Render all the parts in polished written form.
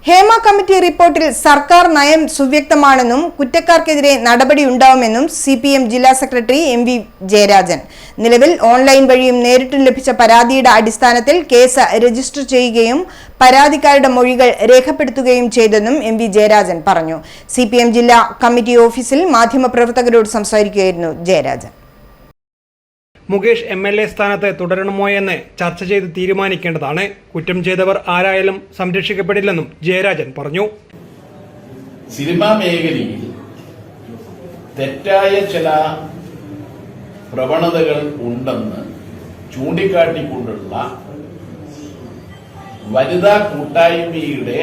Hema committee റിപ്പോർട്ടിൽ സർക്കാർ നയം സുവ്യക്തമാണെന്നും കുറ്റക്കാർക്കെതിരെ നടപടിയുണ്ടാവുമെന്നും CPM ജില്ലാ സെക്രട്ടറി MV ജയരാജൻ. നിലവിൽ ഓൺലൈൻ വഴിയും നേരിട്ടും ലഭിച്ച പരാതിയുടെ അടിസ്ഥാനത്തിൽ കേസ് രജിസ്റ്റർ ചെയ്യുകയും പരാതിക്കാരുടെ മൊഴികൾ രേഖപ്പെടുത്തുകയും ചെയ്തെന്നും MV ജയരാജൻ പറഞ്ഞു. CPM ജില്ലാ കമ്മിറ്റി ഓഫീസിൽ മാധ്യമപ്രവർത്തകരോട് സംസാരിക്കുകയായിരുന്നു ജയരാജൻ. മുകേഷ് MLA സ്ഥാനത്ത് തുടരണമോ എന്ന് ചർച്ച ചെയ്ത് തീരുമാനിക്കേണ്ടതാണ്. കുറ്റം ചെയ്തവർ ആരായാലും സംരക്ഷിക്കപ്പെടില്ലെന്നും ജയരാജൻ പറഞ്ഞു. സിനിമാ മേഖലയിൽ തെറ്റായ ചില പ്രവണതകൾ ഉണ്ടെന്ന് ചൂണ്ടിക്കാട്ടിക്കൊണ്ടുള്ള വനിതാ കൂട്ടായ്മയുടെ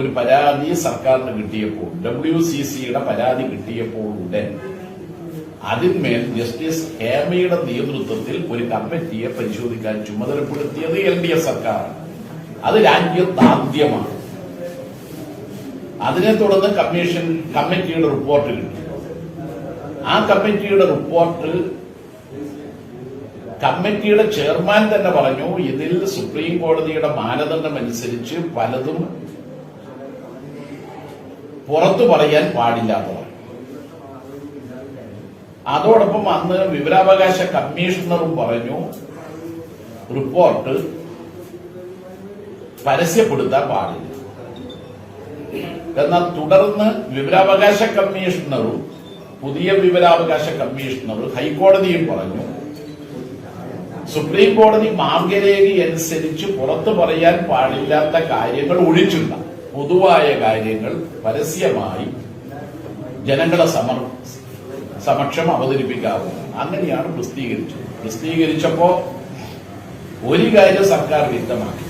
ഒരു പരാതി സർക്കാരിന് കിട്ടിയപ്പോൾ, WCCയുടെ പരാതി കിട്ടിയപ്പോൾ ഉടൻ അതിന്മേൽ ജസ്റ്റിസ് ഹേമയുടെ നേതൃത്വത്തിൽ ഒരു കമ്മിറ്റിയെ പരിശോധിക്കാൻ ചുമതലപ്പെടുത്തിയത് LDF സർക്കാരാണ്. അത് രാജ്യത്താദ്യമാണ്. അതിനെ തുടർന്ന് കമ്മിറ്റിയുടെ റിപ്പോർട്ട് കിട്ടി. ആ കമ്മിറ്റിയുടെ റിപ്പോർട്ട് കമ്മിറ്റിയുടെ ചെയർമാൻ തന്നെ പറഞ്ഞു, ഇതിൽ സുപ്രീം കോടതിയുടെ മാനദണ്ഡം അനുസരിച്ച് പലതും പുറത്തു പറയാൻ പാടില്ലാത്തതാണ്. അതോടൊപ്പം അന്ന് വിവരാവകാശ കമ്മീഷണറും പറഞ്ഞു റിപ്പോർട്ട് പരസ്യപ്പെടുത്താൻ പാടില്ല. എന്നാൽ തുടർന്ന് വിവരാവകാശ കമ്മീഷണറും പുതിയ വിവരാവകാശ കമ്മീഷണറും ഹൈക്കോടതിയും പറഞ്ഞു സുപ്രീം കോടതി മാർഗരേഖ അനുസരിച്ച് പുറത്തു പറയാൻ പാടില്ലാത്ത കാര്യങ്ങൾ ഒഴിച്ചുള്ള പൊതുവായ കാര്യങ്ങൾ പരസ്യമായി ജനങ്ങളെ സമക്ഷം അവതരിപ്പിക്കാവുന്നത്. അങ്ങനെയാണ് പ്രസിദ്ധീകരിച്ചപ്പോ ഒരു കാര്യം സർക്കാർ വ്യക്തമാക്കി,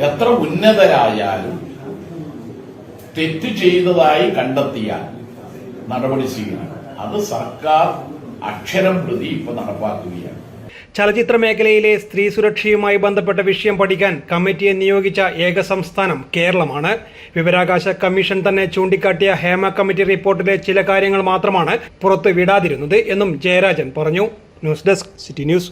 എത്ര ഉന്നതരായാലും തെറ്റ് ചെയ്തതായി കണ്ടെത്തിയാൽ നടപടി സ്വീകരിക്കണം. അത് സർക്കാർ അക്ഷരം പ്രതി ഇപ്പൊ നടപ്പാക്കുകയാണ്. ചലച്ചിത്ര മേഖലയിലെ സ്ത്രീ സുരക്ഷയുമായി ബന്ധപ്പെട്ട വിഷയം പഠിക്കാൻ കമ്മിറ്റിയെ നിയോഗിച്ച ഏക സംസ്ഥാനം കേരളമാണ്. വിവരാവകാശ കമ്മീഷൻ തന്നെ ചൂണ്ടിക്കാട്ടിയ ഹേമ കമ്മിറ്റി റിപ്പോർട്ടിലെ ചില കാര്യങ്ങൾ മാത്രമാണ് പുറത്തു വിടാതിരുന്നത് എന്നും ജയരാജൻ പറഞ്ഞു. News desk city news.